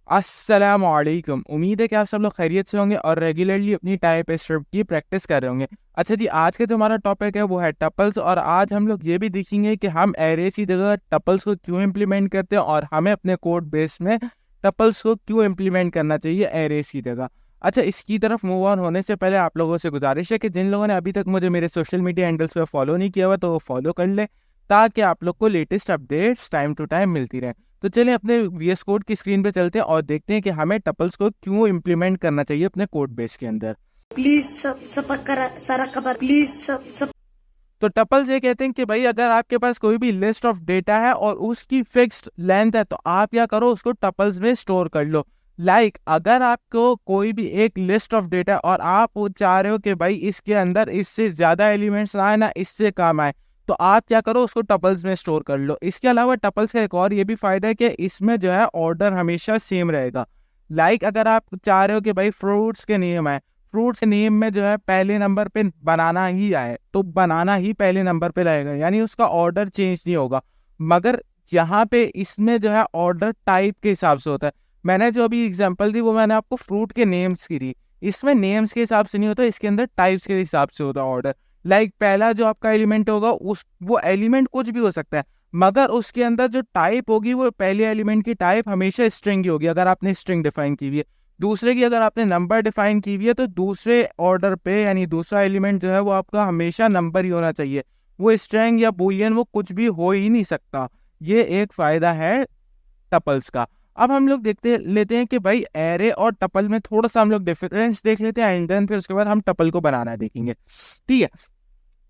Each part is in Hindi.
अस्सलामुअलैकुम। उम्मीद है कि आप सब लोग खैरियत से होंगे और रेगुलरली अपनी टाइप स्क्रिप्ट की प्रैक्टिस कर रहे होंगे। अच्छा जी, आज का जो हमारा टॉपिक है वो है टपल्स, और आज हम लोग ये भी देखेंगे कि हम एरेज की जगह टपल्स को क्यों इम्प्लीमेंट करते हैं और हमें अपने कोड बेस में टपल्स को क्यों इम्प्लीमेंट करना चाहिए एरेज की जगह। अच्छा, इसकी तरफ मूव ऑन होने से पहले आप लोगों से गुजारिश है कि जिन लोगों ने अभी तक मुझे मेरे सोशल मीडिया हैंडल्स पे फॉलो नहीं किया हुआ तो वो फॉलो कर ले, ताकि आप लोग को latest updates time to time मिलती रहे। तो चलिए अपने वीएस कोड की स्क्रीन पे चलते हैं और देखते हैं कि हमें टपल्स को क्यों इम्प्लीमेंट करना चाहिए अपने कोड बेस के अंदर। प्लीज सब करा सारा कवर प्लीज सब। तो टपल्स ये कहते हैं कि भाई अगर आपके पास कोई भी लिस्ट ऑफ डेटा है और उसकी फिक्स्ड लेंथ है तो आप क्या करो, उसको टपल्स में स्टोर कर लो। अगर आपको कोई भी एक लिस्ट ऑफ डेटा और आप वो चाह रहे हो कि भाई इसके अंदर इससे ज्यादा एलिमेंट्स ना आए ना इससे कम आए, तो आप क्या करो, उसको टपल्स में स्टोर कर लो। इसके अलावा टपल्स का एक और ये भी फायदा है कि इसमें जो है ऑर्डर हमेशा सेम रहेगा। अगर आप चाह रहे हो कि भाई फ्रूट्स के नियम है, फ्रूट्स नेम में जो है पहले नंबर पे बनाना ही आए तो बनाना ही पहले नंबर पे रहेगा, यानी उसका ऑर्डर चेंज नहीं होगा। मगर यहाँ पे इसमें जो है ऑर्डर टाइप के हिसाब से होता है। मैंने जो अभी एग्जांपल दी वो मैंने आपको फ्रूट के नेम्स की दी, इसमें नेम्स के हिसाब से नहीं होता, इसके अंदर टाइप्स के हिसाब से होता है ऑर्डर। पहला जो आपका एलिमेंट होगा उस वो एलिमेंट कुछ भी हो सकता है, मगर उसके अंदर जो टाइप होगी वो पहले एलिमेंट की टाइप हमेशा स्ट्रिंग ही होगी अगर आपने स्ट्रिंग डिफाइन की हुई है। दूसरे की अगर आपने नंबर डिफाइन की हुई है तो दूसरे ऑर्डर पे यानी दूसरा एलिमेंट जो है वो आपका हमेशा नंबर ही होना चाहिए, वो स्ट्रिंग या बूलियन वो कुछ भी हो ही नहीं सकता। ये एक फायदा है टपल्स का। अब हम लोग देखते लेते हैं कि भाई एरे और टपल में थोड़ा सा हम लोग डिफरेंस देख लेते हैं एंड देन फिर उसके बाद हम टपल को बनाना देखेंगे। ठीक है,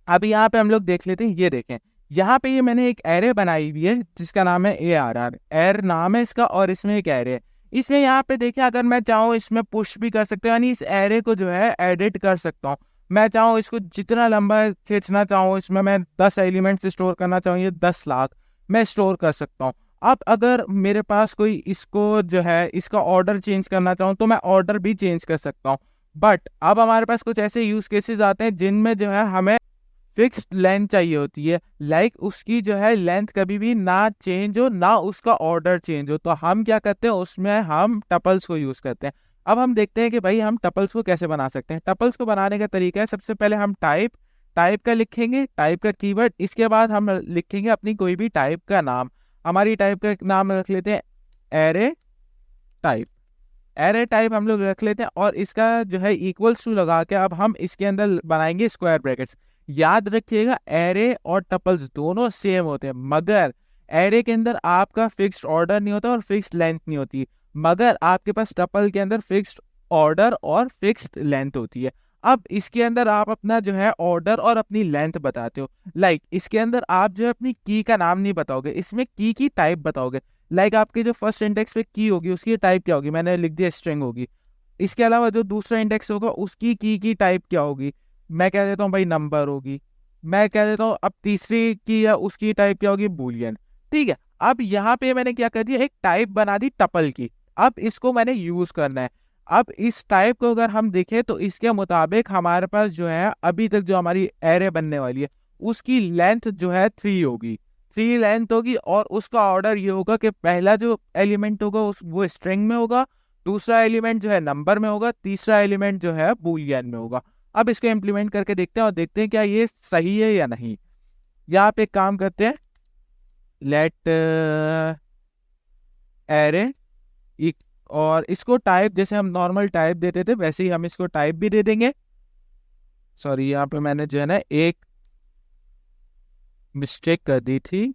अब यहाँ पे हम लोग देख लेते हैं, ये देखें यहाँ पे ये मैंने एक एरे बनाई हुई है जिसका नाम है ARR, एर नाम है इसका, और इसमें एक एरे है। इसमें यहाँ पे देखिए अगर मैं चाहूँ इसमें पुश भी कर सकते हो, यानी इस एरे को जो है एडिट कर सकता हूँ। मैं चाहूँ इसको जितना लंबा खींचना चाहूँ, इसमें मैं 10 एलिमेंट्स स्टोर करना चाहूँ, ये 10 लाख मैं स्टोर कर सकता हूँ। अब अगर मेरे पास कोई इसको जो है इसका ऑर्डर चेंज करना चाहूँ तो मैं ऑर्डर भी चेंज कर सकता हूँ। बट अब हमारे पास कुछ ऐसे यूज केसेस आते हैं जिनमें जो है हमें फिक्स्ड लेंथ चाहिए होती है। उसकी जो है लेंथ कभी भी ना चेंज हो ना उसका ऑर्डर चेंज हो, तो हम क्या करते हैं उसमें हम टपल्स को यूज करते हैं। अब हम देखते हैं कि भाई हम टपल्स को कैसे बना सकते हैं। टपल्स को बनाने का तरीका है, सबसे पहले हम टाइप टाइप का लिखेंगे, टाइप का कीवर्ड, इसके बाद हम लिखेंगे अपनी कोई भी टाइप का नाम। हमारी टाइप का नाम रख लेते हैं एरे टाइप। एरे टाइप हम लोग रख लेते हैं और इसका जो है इक्वल्स टू लगा के अब हम इसके अंदर बनाएंगे स्क्वायर ब्रैकेट्स। याद रखिएगा एरे और टपल्स दोनों सेम होते हैं, मगर एरे के अंदर आपका फिक्स्ड ऑर्डर नहीं होता और फिक्स्ड लेंथ नहीं होती, मगर आपके पास टपल के अंदर फिक्स्ड ऑर्डर और फिक्स्ड लेंथ होती है। अब इसके अंदर आप अपना जो है ऑर्डर और अपनी लेंथ बताते हो। इसके अंदर आप जो है अपनी की का नाम नहीं बताओगे, इसमें की टाइप बताओगे। आपके जो फर्स्ट इंडेक्स पे की होगी उसकी टाइप क्या होगी, मैंने लिख दिया स्ट्रिंग होगी। इसके अलावा जो दूसरा इंडेक्स होगा उसकी की टाइप क्या होगी, मैं कह देता हूँ भाई नंबर होगी। मैं कह देता हूँ अब तीसरी की या उसकी टाइप क्या होगी, बूलियन। ठीक है, अब यहाँ पे मैंने क्या कर दिया, एक टाइप बना दी टपल की। अब इसको मैंने यूज करना है। अब इस टाइप को अगर हम देखें तो इसके मुताबिक हमारे पास जो है अभी तक जो हमारी एरे बनने वाली है उसकी लेंथ जो है 3 होगी, 3 लेंथ होगी, और उसका ऑर्डर ये होगा कि पहला जो एलिमेंट होगा वो स्ट्रिंग में होगा, दूसरा एलिमेंट जो है नंबर में होगा, तीसरा एलिमेंट जो है बूलियन में होगा। अब इसको इम्प्लीमेंट करके देखते हैं और देखते हैं क्या ये सही है या नहीं। यहाँ पे एक काम करते हैं, लेट एरे और इसको टाइप जैसे हम नॉर्मल टाइप देते थे वैसे ही हम इसको टाइप भी दे देंगे। सॉरी, यहाँ पे मैंने जो है ना एक मिस्टेक कर दी थी।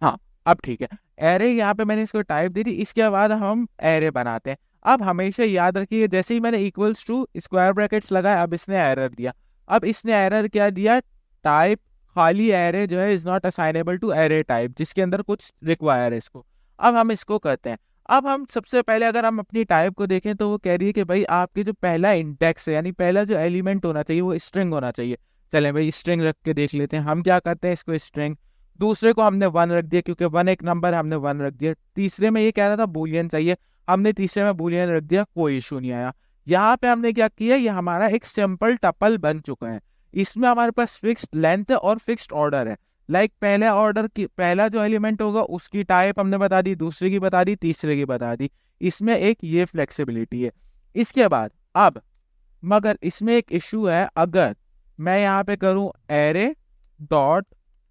हाँ, अब ठीक है। एरे यहाँ पे मैंने इसको टाइप दी थी, इसके बाद हम एरे बनाते हैं। अब हमेशा याद रखिए जैसे ही मैंने इक्वल्स टू स्क्वायर ब्रैकेट्स लगाया अब इसने एरर दिया। अब इसने एरर क्या दिया, टाइप खाली एरे जो है is not assignable to array type, जिसके अंदर कुछ रिक्वायर है इसको। अब हम इसको करते हैं। अब हम सबसे पहले अगर हम अपनी टाइप को देखें तो वो कह रही है कि भाई आपके जो पहला इंडेक्स है यानी पहला जो एलिमेंट होना चाहिए वो स्ट्रिंग होना चाहिए। चलें भाई स्ट्रिंग रख के देख लेते हैं। हम क्या करते हैं, इसको स्ट्रिंग, दूसरे को हमने 1 रख दिया क्योंकि 1 एक नंबर है, हमने 1 रख दिया। तीसरे में ये कह रहा था बूलियन चाहिए, हमने तीसरे में बूलियन रख दिया, कोई इशू नहीं आया। यहाँ पे हमने क्या किया, ये हमारा एक सिंपल टपल बन चुका है। इसमें हमारे पास फिक्स्ड लेंथ है और फिक्स्ड ऑर्डर है। लाइक पहले ऑर्डर की पहला जो एलिमेंट होगा उसकी टाइप हमने बता दी, दूसरे की बता दी, तीसरे की बता दी। इसमें एक ये फ्लेक्सिबिलिटी है। इसके बाद अब मगर इसमें एक इशू है, अगर मैं यहाँ पे करूँ array dot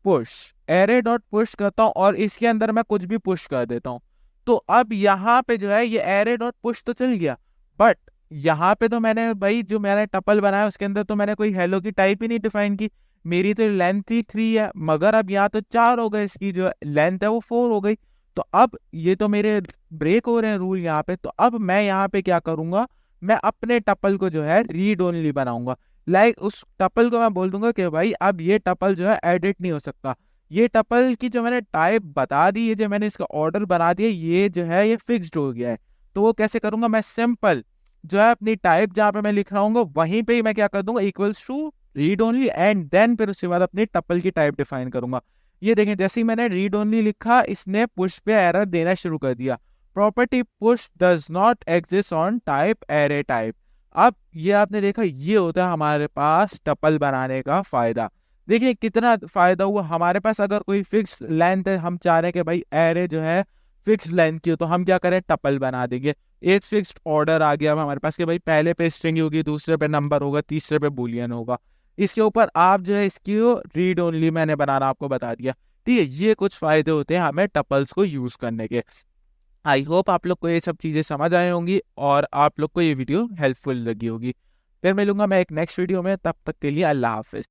push, array dot push करता हूँ और इसके अंदर मैं कुछ भी पुश कर देता हूँ, तो अब यहाँ पे जो है ये एरे डॉट पुश तो चल गया, बट यहाँ पे तो मैंने भाई जो मैंने टपल बनाया उसके अंदर तो मैंने कोई हेलो की टाइप ही नहीं डिफाइन की। मेरी तो लेंथ ही 3 है, मगर अब यहाँ तो 4 हो गए, इसकी जो लेंथ है वो 4 हो गई। तो अब ये तो मेरे ब्रेक हो रहे हैं रूल यहाँ पे। तो अब मैं यहाँ पे क्या करूंगा, मैं अपने टपल को जो है रीड ओनली बनाऊंगा। लाइक उस टपल को मैं बोल दूंगा कि भाई अब ये टपल जो है एडिट नहीं हो सकता। ये टपल की जो मैंने टाइप बता दी है, जो मैंने इसका ऑर्डर बना दिया, ये जो है ये फिक्स्ड हो गया है। तो वो कैसे करूंगा, मैं सिंपल जो है अपनी टाइप जहां पे मैं लिख रहा हूँ वहीं पे ही मैं क्या कर दूंगा, equals to read only, and then फिर उसके बाद अपनी टपल की टाइप डिफाइन करूंगा। ये देखें, जैसे ही मैंने रीड ओनली लिखा, इसने पुश पे एरर देना शुरू कर दिया। Property push does not exist on type array type. अब ये आपने देखा, ये होता है हमारे पास टपल बनाने का फायदा। देखिए कितना फायदा हुआ हमारे पास। अगर कोई फिक्स लेंथ है, हम चाह रहे हैं कि भाई एरे जो है फिक्स लेंथ की हो, तो हम क्या करें, टपल बना देंगे। एक फिक्स्ड ऑर्डर आ गया हमारे पास कि भाई पहले पे स्ट्रिंग होगी, दूसरे पे नंबर होगा, तीसरे पे बुलियन होगा। इसके ऊपर आप जो है इसकी रीड ओनली मैंने बनाना आपको बता दिया। ठीक है, ये कुछ फायदे होते हैं हमें टपल्स को यूज करने के। आई होप आप लोग को ये सब चीजें समझ आई होंगी और आप लोग को ये वीडियो हेल्पफुल लगी होगी। फिर मिलूंगा मैं एक नेक्स्ट वीडियो में, तब तक के लिए अल्लाह हाफिज।